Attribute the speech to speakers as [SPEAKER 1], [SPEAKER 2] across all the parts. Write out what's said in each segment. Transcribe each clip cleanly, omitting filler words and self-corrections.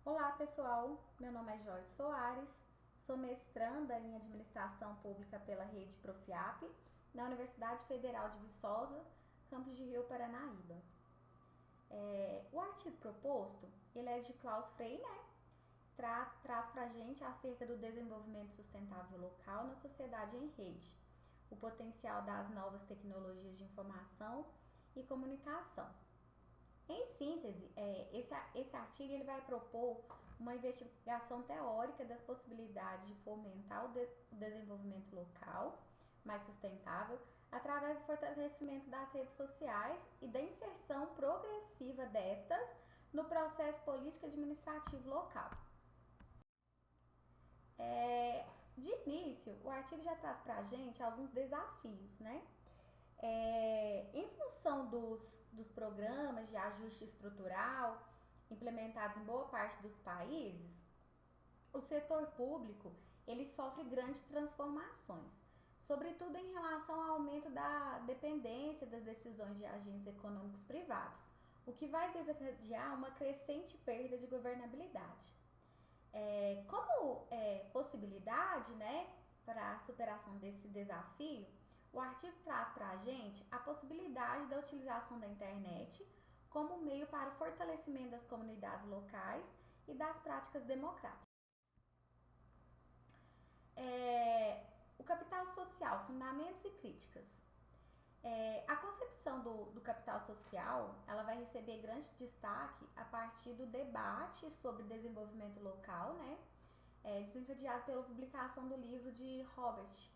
[SPEAKER 1] Olá pessoal, meu nome é Joyce Soares, sou mestranda em Administração Pública pela Rede Profiap na Universidade Federal de Viçosa, campus de Rio Paranaíba. O artigo proposto, ele é de Klaus Frei, né? Traz pra gente acerca do desenvolvimento sustentável local na sociedade em rede, o potencial das novas tecnologias de informação e comunicação. Em síntese, esse artigo ele vai propor uma investigação teórica das possibilidades de fomentar o desenvolvimento local mais sustentável através do fortalecimento das redes sociais e da inserção progressiva destas no processo político administrativo local. De início, o artigo já traz para a gente alguns desafios, né? Em função dos programas de ajuste estrutural implementados em boa parte dos países, o setor público ele sofre grandes transformações, sobretudo em relação ao aumento da dependência das decisões de agentes econômicos privados, o que vai desencadear uma crescente perda de governabilidade. Como possibilidade, né, para a superação desse desafio, o artigo traz para a gente a possibilidade da utilização da internet como meio para o fortalecimento das comunidades locais e das práticas democráticas. O capital social, fundamentos e críticas. A concepção do capital social ela vai receber grande destaque a partir do debate sobre desenvolvimento local, né? Desencadeado pela publicação do livro de Robert.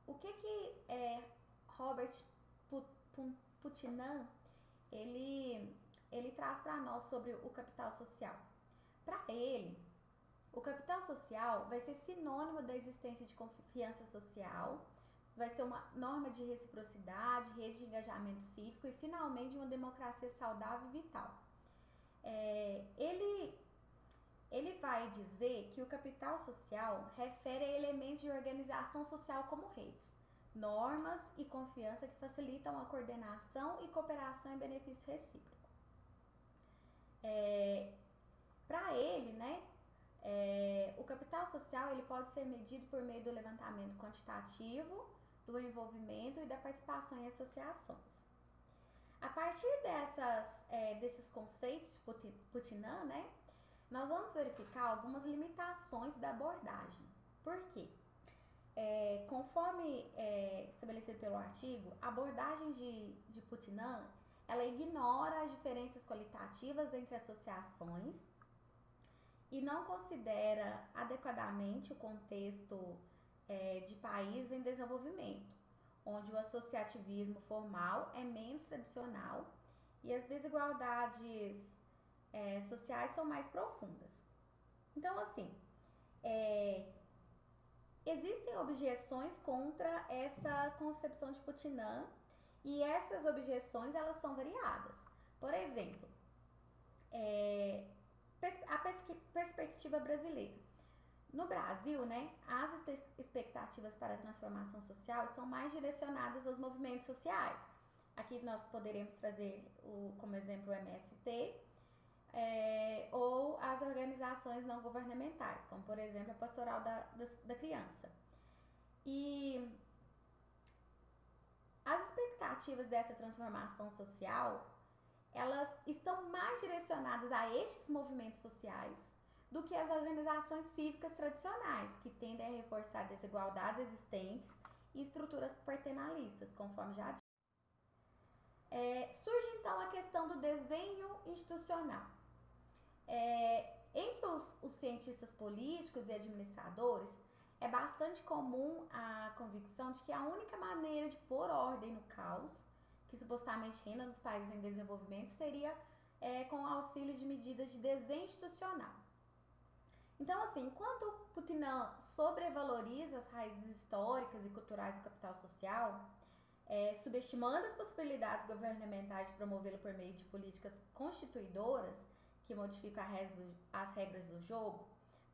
[SPEAKER 1] O que Robert Putnam ele traz para nós sobre o capital social? Para ele, o capital social vai ser sinônimo da existência de confiança social, vai ser uma norma de reciprocidade, rede de engajamento cívico e, finalmente, de uma democracia saudável e vital. Ele vai dizer que o capital social refere a elementos de organização social como redes, normas e confiança que facilitam a coordenação e cooperação em benefício recíproco. Para ele, né, o capital social ele pode ser medido por meio do levantamento quantitativo, do envolvimento e da participação em associações. A partir desses conceitos de Putnam, né, nós vamos verificar algumas limitações da abordagem. Por quê? Conforme estabelecido pelo artigo, a abordagem de Putnam ela ignora as diferenças qualitativas entre associações e não considera adequadamente o contexto de países em desenvolvimento, onde o associativismo formal é menos tradicional e as desigualdades sociais são mais profundas. Então, assim, existem objeções contra essa concepção de Putnam e essas objeções elas são variadas. Por exemplo, a perspectiva brasileira. No Brasil, né, as expectativas para a transformação social estão mais direcionadas aos movimentos sociais. Aqui nós poderemos trazer como exemplo o MST, ou as organizações não governamentais, como por exemplo a Pastoral da Criança. E as expectativas dessa transformação social, elas estão mais direcionadas a estes movimentos sociais do que as organizações cívicas tradicionais, que tendem a reforçar desigualdades existentes e estruturas paternalistas, conforme já disse. Surge então a questão do desenho institucional. Entre os cientistas políticos e administradores, é bastante comum a convicção de que a única maneira de pôr ordem no caos, que supostamente reina nos países em desenvolvimento, seria com o auxílio de medidas de desenho institucional. Então, assim, enquanto Putnam sobrevaloriza as raízes históricas e culturais do capital social, subestimando as possibilidades governamentais de promovê-lo por meio de políticas constituidoras que modificam as regras do jogo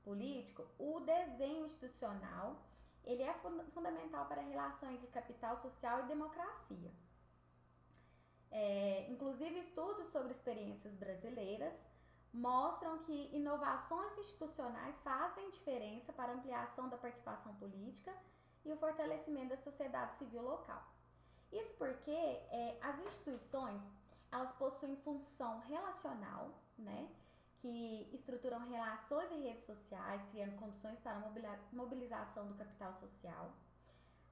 [SPEAKER 1] político, o desenho institucional ele é fundamental para a relação entre capital social e democracia. Inclusive, estudos sobre experiências brasileiras mostram que inovações institucionais fazem diferença para a ampliação da participação política e o fortalecimento da sociedade civil local. Isso porque as instituições, elas possuem função relacional, né, que estruturam relações e redes sociais, criando condições para a mobilização do capital social.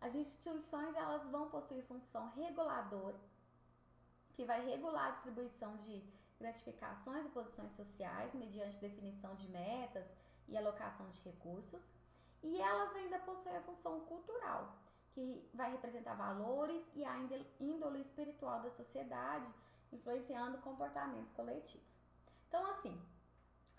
[SPEAKER 1] As instituições, elas vão possuir função reguladora, que vai regular a distribuição de gratificações e posições sociais mediante definição de metas e alocação de recursos. E elas ainda possuem a função cultural, que vai representar valores e a índole espiritual da sociedade, influenciando comportamentos coletivos. Então, assim,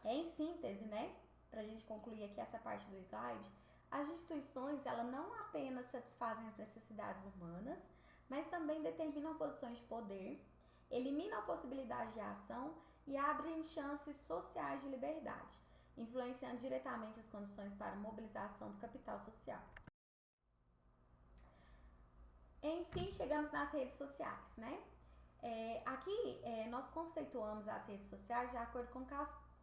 [SPEAKER 1] em síntese, né, para a gente concluir aqui essa parte do slide, as instituições, elas não apenas satisfazem as necessidades humanas, mas também determinam posições de poder, eliminam a possibilidade de ação e abrem chances sociais de liberdade, influenciando diretamente as condições para a mobilização do capital social. Enfim, chegamos nas redes sociais, né? Aqui nós conceituamos as redes sociais de acordo com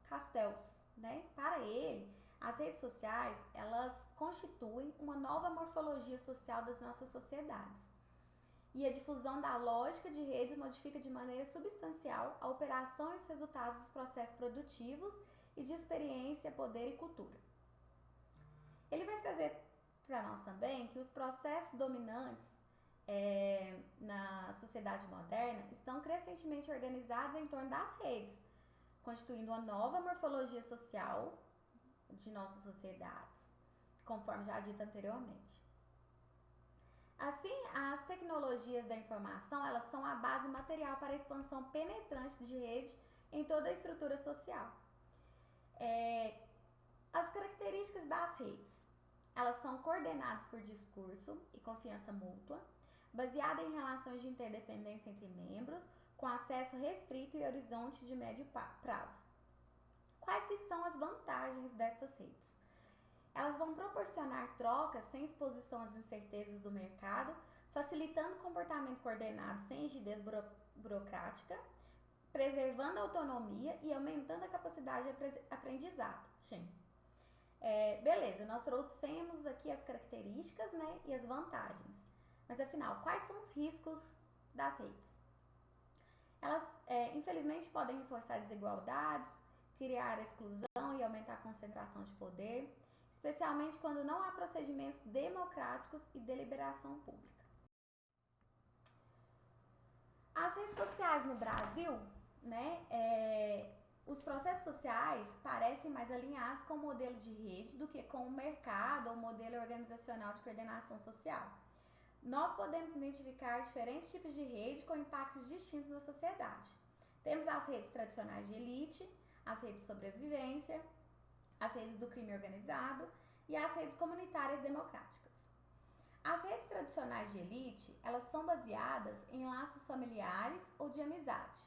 [SPEAKER 1] Castells, né? Para ele, as redes sociais, elas constituem uma nova morfologia social das nossas sociedades. E a difusão da lógica de redes modifica de maneira substancial a operação e os resultados dos processos produtivos e de experiência, poder e cultura. Ele vai trazer para nós também que os processos dominantes na sociedade moderna estão crescentemente organizados em torno das redes, constituindo uma nova morfologia social de nossas sociedades, conforme já dito anteriormente. Assim, as tecnologias da informação, elas são a base material para a expansão penetrante de rede em toda a estrutura social. As características das redes, elas são coordenadas por discurso e confiança mútua, baseada em relações de interdependência entre membros, com acesso restrito e horizonte de médio prazo. Quais que são as vantagens destas redes? Elas vão proporcionar trocas sem exposição às incertezas do mercado, facilitando comportamento coordenado sem rigidez burocrática, preservando a autonomia e aumentando a capacidade de aprendizado. Beleza, nós trouxemos aqui as características, né, e as vantagens. Mas afinal, quais são os riscos das redes? Elas, infelizmente, podem reforçar desigualdades, criar exclusão e aumentar a concentração de poder, especialmente quando não há procedimentos democráticos e deliberação pública. As redes sociais no Brasil, né, os processos sociais parecem mais alinhados com o modelo de rede do que com o mercado ou modelo organizacional de coordenação social. Nós podemos identificar diferentes tipos de rede com impactos distintos na sociedade. Temos as redes tradicionais de elite, as redes de sobrevivência, as redes do crime organizado e as redes comunitárias democráticas. As redes tradicionais de elite, elas são baseadas em laços familiares ou de amizade.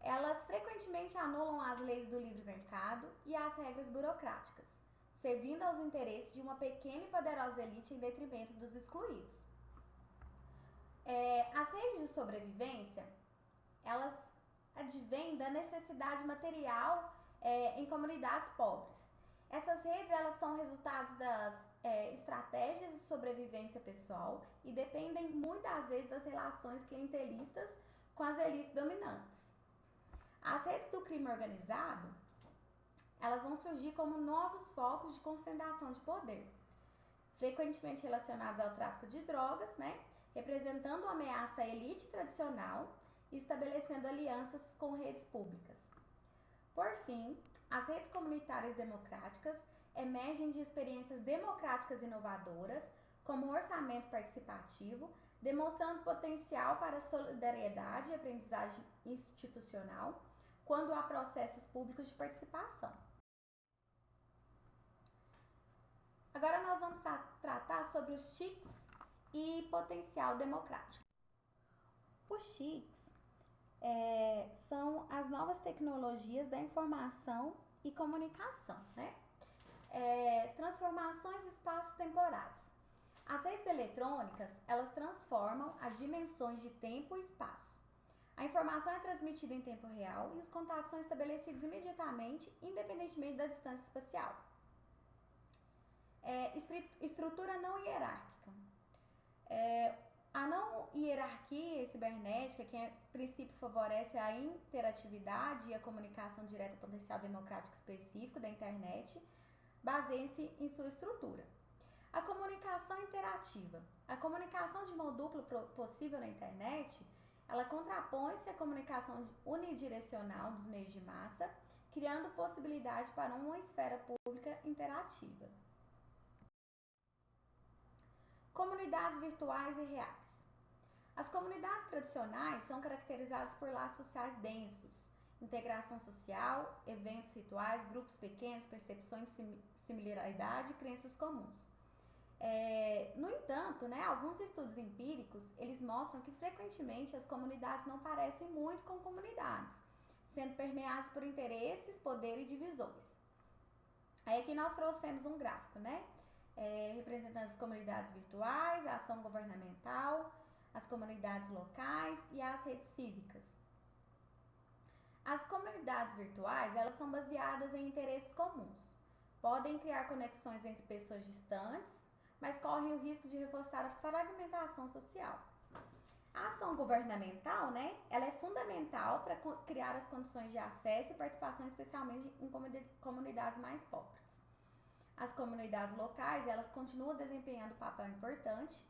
[SPEAKER 1] Elas frequentemente anulam as leis do livre mercado e as regras burocráticas, servindo aos interesses de uma pequena e poderosa elite em detrimento dos excluídos. As redes de sobrevivência, elas advêm da necessidade material em comunidades pobres. Essas redes, elas são resultados das estratégias de sobrevivência pessoal e dependem muitas vezes das relações clientelistas com as elites dominantes. As redes do crime organizado, elas vão surgir como novos focos de concentração de poder, frequentemente relacionados ao tráfico de drogas, né, representando uma ameaça à elite tradicional e estabelecendo alianças com redes públicas. Por fim, as redes comunitárias democráticas emergem de experiências democráticas inovadoras, como o orçamento participativo, demonstrando potencial para solidariedade e aprendizagem institucional quando há processos públicos de participação. Agora nós vamos tratar sobre os TICs e potencial democrático. Os TICs são as novas tecnologias da informação e comunicação, né? Transformações espaço-temporais. As redes eletrônicas, elas transformam as dimensões de tempo e espaço. A informação é transmitida em tempo real e os contatos são estabelecidos imediatamente, independentemente da distância espacial. Estrutura não hierárquica. A não hierarquia cibernética, que em princípio favorece a interatividade e a comunicação direta potencial democrático específico da internet, baseia-se em sua estrutura. A comunicação interativa. A comunicação de mão dupla possível na internet, ela contrapõe-se à comunicação unidirecional dos meios de massa, criando possibilidade para uma esfera pública interativa. Comunidades virtuais e reais. As comunidades tradicionais são caracterizadas por laços sociais densos, integração social, eventos rituais, grupos pequenos, percepções de similaridade e crenças comuns. No entanto, alguns estudos empíricos, eles mostram que frequentemente as comunidades não parecem muito com comunidades, sendo permeadas por interesses, poder e divisões. Aí aqui nós trouxemos um gráfico, representando as comunidades virtuais, a ação governamental, as comunidades locais e as redes cívicas. As comunidades virtuais, elas são baseadas em interesses comuns. Podem criar conexões entre pessoas distantes, mas correm o risco de reforçar a fragmentação social. A ação governamental, ela é fundamental para criar as condições de acesso e participação, especialmente em comunidades mais pobres. As comunidades locais, elas continuam desempenhando um papel importante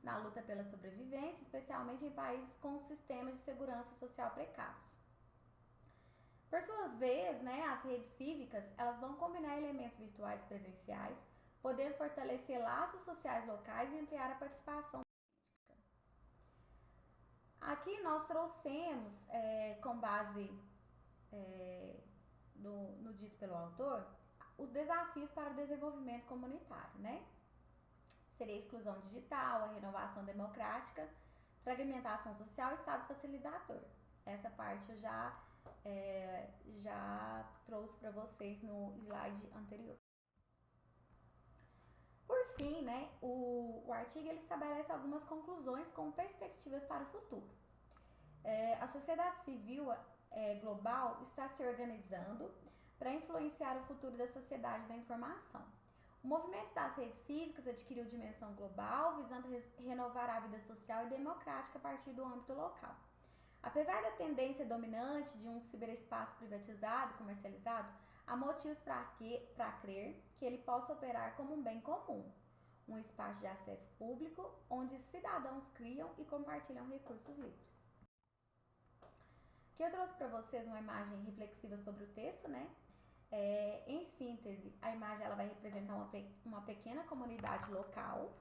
[SPEAKER 1] na luta pela sobrevivência, especialmente em países com sistemas de segurança social precários. Por sua vez, as redes cívicas, elas vão combinar elementos virtuais presenciais, podendo fortalecer laços sociais locais e ampliar a participação política. Aqui nós trouxemos, com base no dito pelo autor, os desafios para o desenvolvimento comunitário, Seria a exclusão digital, a renovação democrática, fragmentação social e Estado facilitador. Essa parte eu já trouxe para vocês no slide anterior. Por fim, o artigo ele estabelece algumas conclusões com perspectivas para o futuro. A sociedade civil global está se organizando para influenciar o futuro da sociedade da informação. O movimento das redes cívicas adquiriu dimensão global, visando renovar a vida social e democrática a partir do âmbito local. Apesar da tendência dominante de um ciberespaço privatizado e comercializado, há motivos para crer que ele possa operar como um bem comum, um espaço de acesso público onde cidadãos criam e compartilham recursos livres. Aqui eu trouxe para vocês uma imagem reflexiva sobre o texto, em síntese, a imagem ela vai representar uma pequena comunidade local.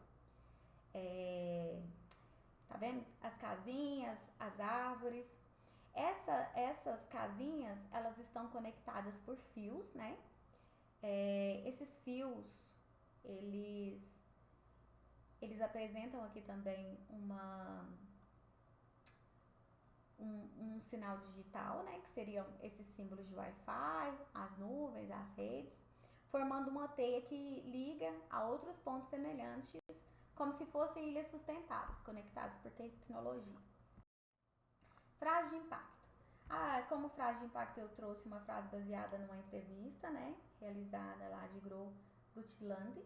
[SPEAKER 1] Tá vendo? As casinhas, as árvores. Essas casinhas, elas estão conectadas por fios, Esses fios, eles apresentam aqui também um sinal digital, que seriam esses símbolos de Wi-Fi, as nuvens, as redes, formando uma teia que liga a outros pontos semelhantes, como se fossem ilhas sustentáveis, conectadas por tecnologia. Frase de impacto. Como frase de impacto eu trouxe uma frase baseada numa entrevista, realizada lá de Gro Brundtland.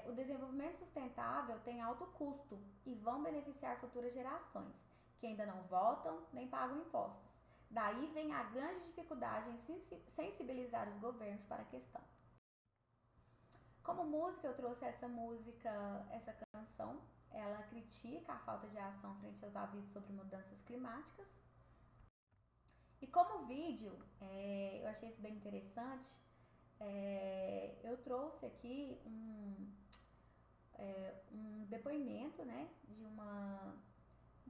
[SPEAKER 1] O desenvolvimento sustentável tem alto custo e vão beneficiar futuras gerações, que ainda não votam nem pagam impostos. Daí vem a grande dificuldade em sensibilizar os governos para a questão. Como música, eu trouxe essa canção. Ela critica a falta de ação frente aos avisos sobre mudanças climáticas. E como vídeo, eu achei isso bem interessante. Eu trouxe aqui um depoimento, de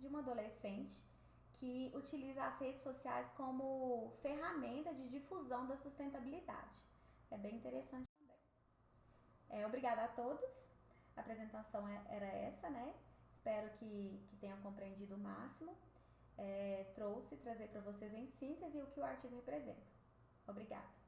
[SPEAKER 1] uma adolescente que utiliza as redes sociais como ferramenta de difusão da sustentabilidade. É bem interessante também. Obrigada a todos. A apresentação era essa, Espero que tenham compreendido o máximo. Trazer para vocês em síntese o que o artigo representa. Obrigada.